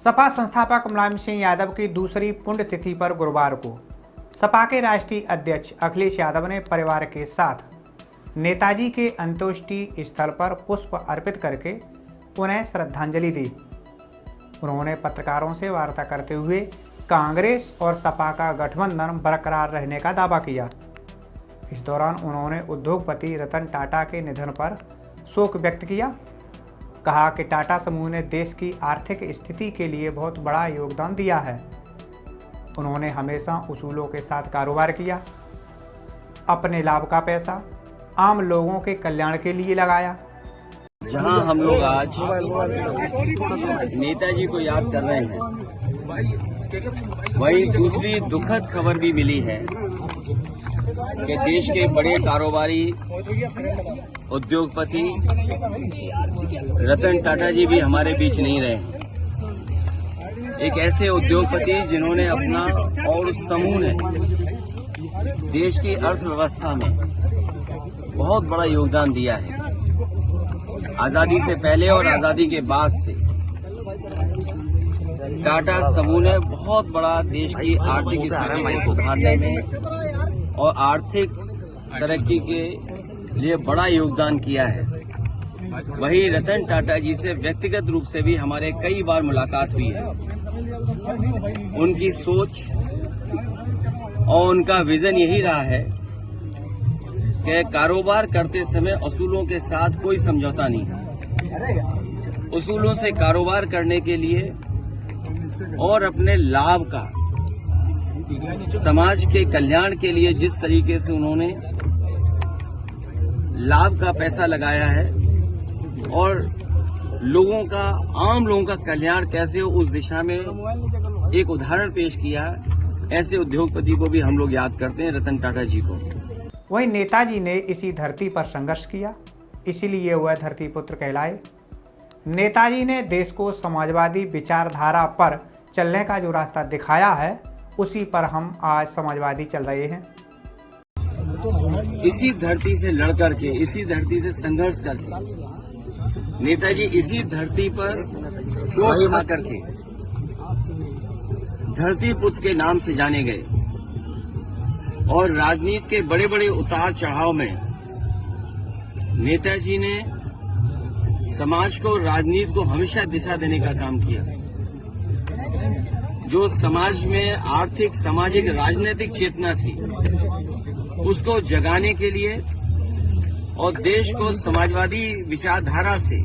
सपा संस्थापक मुलायम सिंह यादव की दूसरी पुण्यतिथि पर गुरुवार को सपा के राष्ट्रीय अध्यक्ष अखिलेश यादव ने परिवार के साथ नेताजी के अंत्येष्टि स्थल पर पुष्प अर्पित करके उन्हें श्रद्धांजलि दी। उन्होंने पत्रकारों से वार्ता करते हुए कांग्रेस और सपा का गठबंधन बरकरार रहने का दावा किया। इस दौरान उन्होंने उद्योगपति रतन टाटा के निधन पर शोक व्यक्त किया। कहा कि टाटा समूह ने देश की आर्थिक स्थिति के लिए बहुत बड़ा योगदान दिया है। उन्होंने हमेशा उसूलों के साथ कारोबार किया, अपने लाभ का पैसा आम लोगों के कल्याण के लिए लगाया। जहां हम लोग आज नेताजी को याद कर रहे हैं, वहीं दूसरी दुखद खबर भी मिली है कि देश के बड़े कारोबारी उद्योगपति रतन टाटा जी भी हमारे बीच नहीं रहे हैं। एक ऐसे उद्योगपति जिन्होंने अपना और समूह ने देश की अर्थव्यवस्था में बहुत बड़ा योगदान दिया है। आजादी से पहले और आजादी के बाद से टाटा समूह ने बहुत बड़ा देश की आर्थिक स्थिति को सुधारने में और आर्थिक तरक्की के लिए बड़ा योगदान किया है। वहीं रतन टाटा जी से व्यक्तिगत रूप से भी हमारे कई बार मुलाकात हुई है। उनकी सोच और उनका विजन यही रहा है कि कारोबार करते समय उसूलों के साथ कोई समझौता नहीं। उसूलों से कारोबार करने के लिए और अपने लाभ का समाज के कल्याण के लिए जिस तरीके से उन्होंने लाभ का पैसा लगाया है और लोगों का, आम लोगों का कल्याण कैसे हो, उस दिशा में एक उदाहरण पेश किया। ऐसे उद्योगपति को भी हम लोग याद करते हैं, रतन टाटा जी को। वहीं नेताजी ने इसी धरती पर संघर्ष किया, इसीलिए वह धरती पुत्र कहलाए। नेताजी ने देश को समाजवादी विचारधारा पर चलने का जो रास्ता दिखाया है, उसी पर हम आज समाजवादी चल रहे हैं। इसी धरती से लड़ करके, इसी धरती से संघर्ष करके नेताजी इसी धरती पर चोट खा करके धरती पुत्र के नाम से जाने गए और राजनीति के बड़े बड़े उतार चढ़ाव में नेताजी ने समाज को, राजनीति को हमेशा दिशा देने का काम किया। जो समाज में आर्थिक, सामाजिक, राजनीतिक चेतना थी, उसको जगाने के लिए और देश को समाजवादी विचारधारा से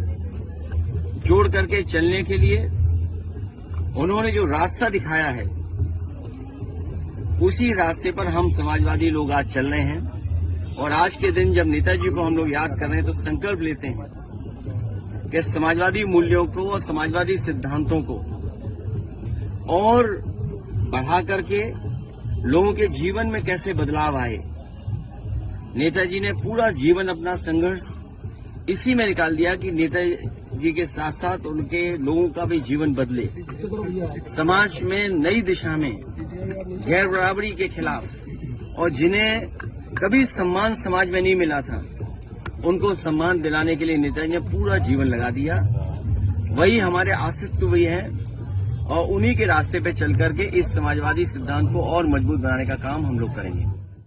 जोड़ करके चलने के लिए उन्होंने जो रास्ता दिखाया है, उसी रास्ते पर हम समाजवादी लोग आज चल रहे हैं। और आज के दिन जब नेताजी को हम लोग याद कर रहे हैं तो संकल्प लेते हैं कि समाजवादी मूल्यों को और समाजवादी सिद्धांतों को और बढ़ा करके लोगों के जीवन में कैसे बदलाव आए। नेताजी ने पूरा जीवन अपना संघर्ष इसी में निकाल दिया कि नेताजी के साथ साथ उनके लोगों का भी जीवन बदले, समाज में नई दिशा में गैर बराबरी के खिलाफ, और जिन्हें कभी सम्मान समाज में नहीं मिला था, उनको सम्मान दिलाने के लिए नेताजी ने पूरा जीवन लगा दिया। वही हमारे आशिक वही है और उन्हीं के रास्ते पे चल करके इस समाजवादी सिद्धांत को और मजबूत बनाने का काम हम लोग करेंगे।